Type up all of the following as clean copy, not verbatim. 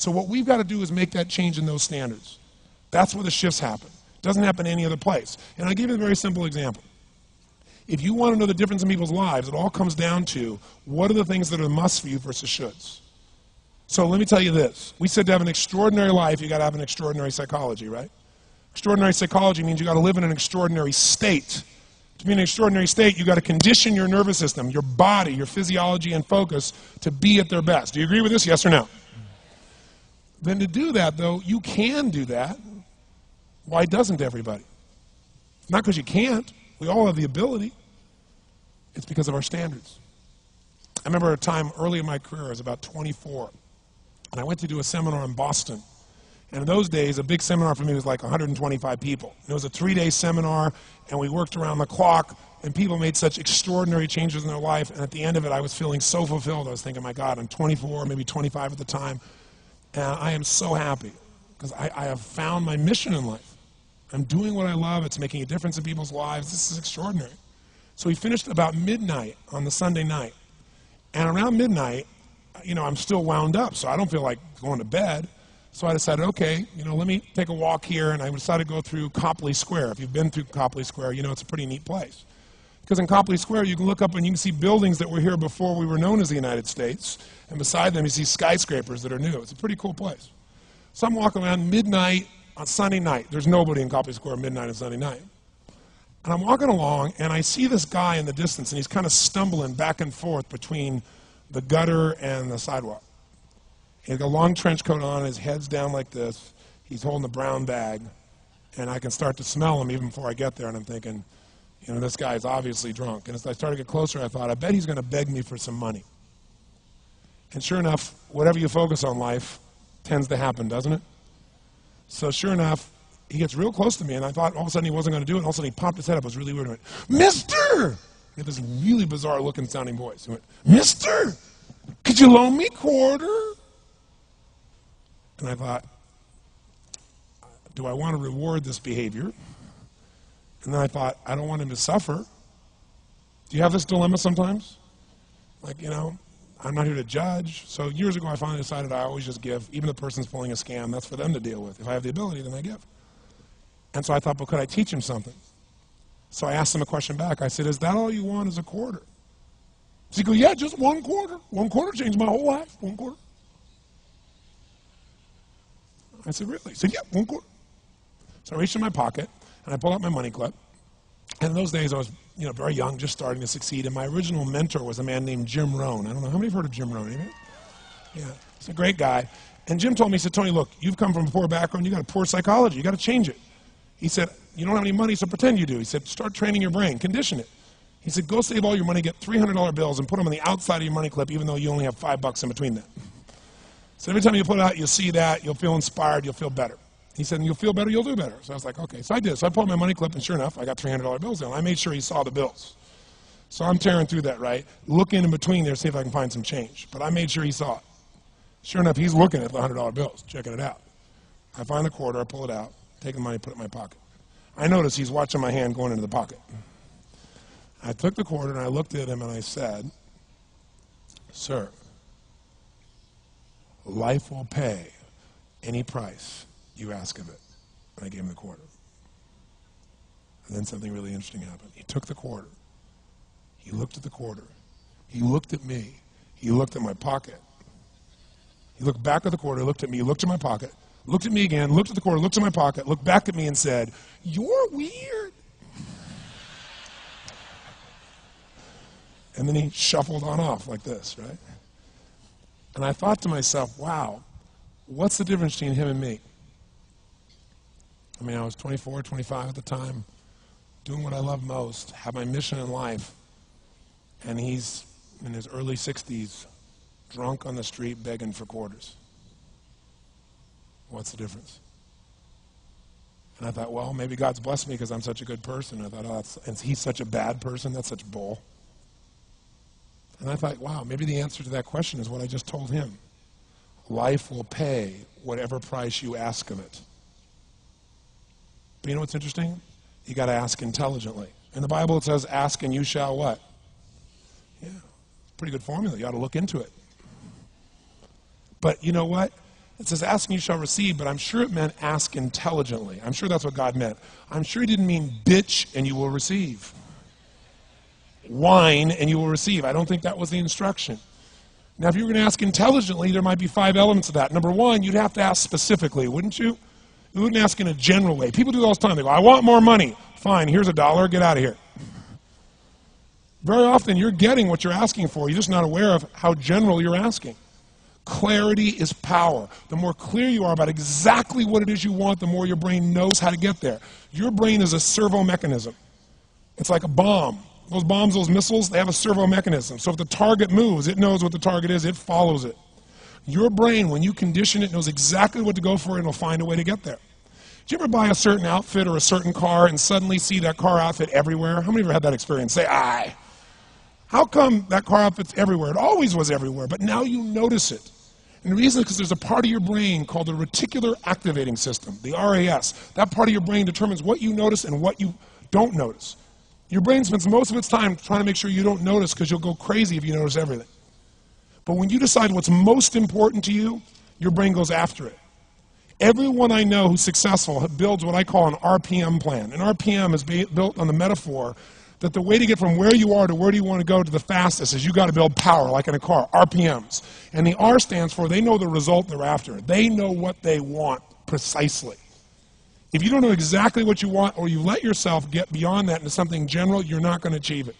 So what we've got to do is make that change in those standards. That's where the shifts happen. It doesn't happen any other place. And I'll give you a very simple example. If you want to know the difference in people's lives, it all comes down to what are the things that are musts for you versus shoulds. So let me tell you this. We said to have an extraordinary life, you got to have an extraordinary psychology, right? Extraordinary psychology means you got to live in an extraordinary state. To be in an extraordinary state, you got to condition your nervous system, your body, your physiology and focus to be at their best. Do you agree with this? Yes or no? Then to do that, though, you can do that. Why doesn't everybody? Not because you can't. We all have the ability. It's because of our standards. I remember a time early in my career, I was about 24, and I went to do a seminar in Boston. And in those days, a big seminar for me was like 125 people. It was a 3-day seminar, and we worked around the clock, and people made such extraordinary changes in their life. And at the end of it, I was feeling so fulfilled. I was thinking, my God, I'm 24, maybe 25 at the time, and I am so happy because I have found my mission in life. I'm doing what I love. It's making a difference in people's lives. This is extraordinary. So we finished about midnight on the Sunday night. And around midnight, you know, I'm still wound up, so I don't feel like going to bed. So I decided, okay, you know, let me take a walk here, and I decided to go through Copley Square. If you've been through Copley Square, you know it's a pretty neat place. Because in Copley Square, you can look up and you can see buildings that were here before we were known as the United States, and beside them you see skyscrapers that are new. It's a pretty cool place. So I'm walking around midnight on Sunday night. There's nobody in Copley Square midnight on Sunday night. And I'm walking along, and I see this guy in the distance, and he's kind of stumbling back and forth between the gutter and the sidewalk. He's got a long trench coat on, his head's down like this, he's holding a brown bag, and I can start to smell him even before I get there, and I'm thinking, you know, this guy is obviously drunk. And as I started to get closer, I thought, I bet he's going to beg me for some money. And sure enough, whatever you focus on life tends to happen, doesn't it? So sure enough, he gets real close to me, and I thought all of a sudden he wasn't going to do it, and all of a sudden he popped his head up. It was really weird. He went, Mister! He had this really bizarre looking sounding voice. He went, Mister, could you loan me a quarter? And I thought, do I want to reward this behavior? And then I thought, I don't want him to suffer. Do you have this dilemma sometimes? Like, you know, I'm not here to judge. So years ago, I finally decided I always just give. Even if the person's pulling a scam, that's for them to deal with. If I have the ability, then I give. And so I thought, but could I teach him something? So I asked him a question back. I said, is that all you want is a quarter? So he goes, yeah, just 1 quarter. 1 quarter changed my whole life. 1 quarter. I said, really? He said, yeah, 1 quarter. So I reached in my pocket, and I pulled out my money clip. And in those days, I was, you know, very young, just starting to succeed. And my original mentor was a man named Jim Rohn. I don't know, how many have heard of Jim Rohn? Anybody? Yeah, he's a great guy. And Jim told me, he said, Tony, look, you've come from a poor background. You got a poor psychology. You got to change it. He said, you don't have any money, so pretend you do. He said, start training your brain. Condition it. He said, go save all your money, get $300 bills, and put them on the outside of your money clip, even though you only have $5 in between them. So every time you put it out, you'll see that, you'll feel inspired, you'll feel better. He said, and you'll feel better, you'll do better. So I was like, okay. So I did. So I pulled my money clip, and sure enough, I got $300 bills in. I made sure he saw the bills. So I'm tearing through that, right? Looking in between there, see if I can find some change. But I made sure he saw it. Sure enough, he's looking at the $100 bills, checking it out. I find the quarter, I pull it out, take the money, put it in my pocket. I notice he's watching my hand going into the pocket. I took the quarter, and I looked at him, and I said, sir, life will pay any price you ask of it. And I gave him the quarter. And then something really interesting happened. He took the quarter. He looked at the quarter. He looked at me. He looked at my pocket. He looked back at the quarter, looked at me, looked at my pocket, looked at me again, looked at the quarter, looked at my pocket, looked back at me and said, you're weird. And then he shuffled on off like this, right? And I thought to myself, wow, what's the difference between him and me? I mean, I was 24, 25 at the time, doing what I love most, have my mission in life, and he's in his early 60s, drunk on the street begging for quarters. What's the difference? And I thought, well, maybe God's blessed me because I'm such a good person. I thought, oh, and he's such a bad person, that's such bull. And I thought, wow, maybe the answer to that question is what I just told him. Life will pay whatever price you ask of it. But you know what's interesting? You got to ask intelligently. In the Bible it says, ask and you shall what? Yeah, pretty good formula. You ought to look into it. But you know what? It says, ask and you shall receive, but I'm sure it meant ask intelligently. I'm sure that's what God meant. I'm sure he didn't mean bitch and you will receive. Whine and you will receive. I don't think that was the instruction. Now, if you were going to ask intelligently, there might be 5 elements of that. Number one, you'd have to ask specifically, wouldn't you? You wouldn't ask in a general way. People do that all the time. They go, I want more money. Fine, here's $1, get out of here. Very often, you're getting what you're asking for. You're just not aware of how general you're asking. Clarity is power. The more clear you are about exactly what it is you want, the more your brain knows how to get there. Your brain is a servo mechanism. It's like a bomb. Those bombs, those missiles, they have a servo mechanism. So if the target moves, it knows what the target is, it follows it. Your brain, when you condition it, knows exactly what to go for and it'll find a way to get there. Did you ever buy a certain outfit or a certain car and suddenly see that car outfit everywhere? How many of you had that experience? Say, aye. How come that car outfit's everywhere? It always was everywhere, but now you notice it. And the reason is because there's a part of your brain called the reticular activating system, the RAS. That part of your brain determines what you notice and what you don't notice. Your brain spends most of its time trying to make sure you don't notice because you'll go crazy if you notice everything. But when you decide what's most important to you, your brain goes after it. Everyone I know who's successful builds what I call an RPM plan. An RPM is built on the metaphor that the way to get from where you are to where do you want to go to the fastest is you got to build power, like in a car, RPMs. And the R stands for they know the result they're after. They know what they want precisely. If you don't know exactly what you want or you let yourself get beyond that into something general, you're not going to achieve it.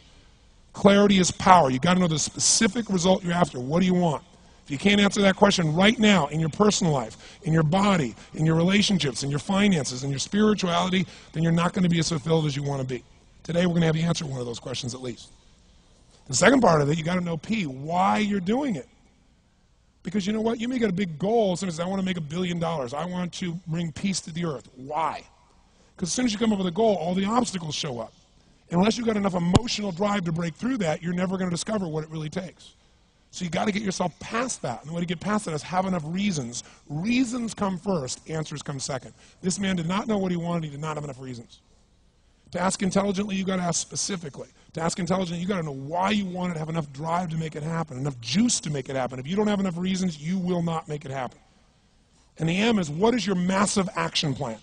Clarity is power. You've got to know the specific result you're after. What do you want? If you can't answer that question right now in your personal life, in your body, in your relationships, in your finances, in your spirituality, then you're not going to be as fulfilled as you want to be. Today we're going to have you answer one of those questions at least. The second part of it, you got to know P, why you're doing it. Because you know what? You may get a big goal. Someone says, I want to make $1 billion. I want to bring peace to the earth. Why? Because as soon as you come up with a goal, all the obstacles show up. Unless you've got enough emotional drive to break through that, you're never going to discover what it really takes. So you got to get yourself past that. And the way to get past that is have enough reasons. Reasons come first, answers come second. This man did not know what he wanted. He did not have enough reasons. To ask intelligently, you got to ask specifically. To ask intelligently, you got to know why you want it, have enough drive to make it happen, enough juice to make it happen. If you don't have enough reasons, you will not make it happen. And the M is, what is your massive action plan?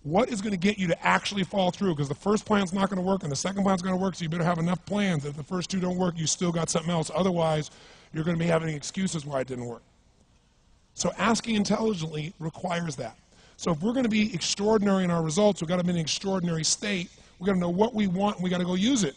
What is going to get you to actually fall through? Because the first plan's not going to work and the second plan's going to work, so you better have enough plans that if the first two don't work, you still got something else. Otherwise, you're going to be having excuses why it didn't work. So asking intelligently requires that. So if we're going to be extraordinary in our results, we've got to be in an extraordinary state. We've got to know what we want and we've got to go use it.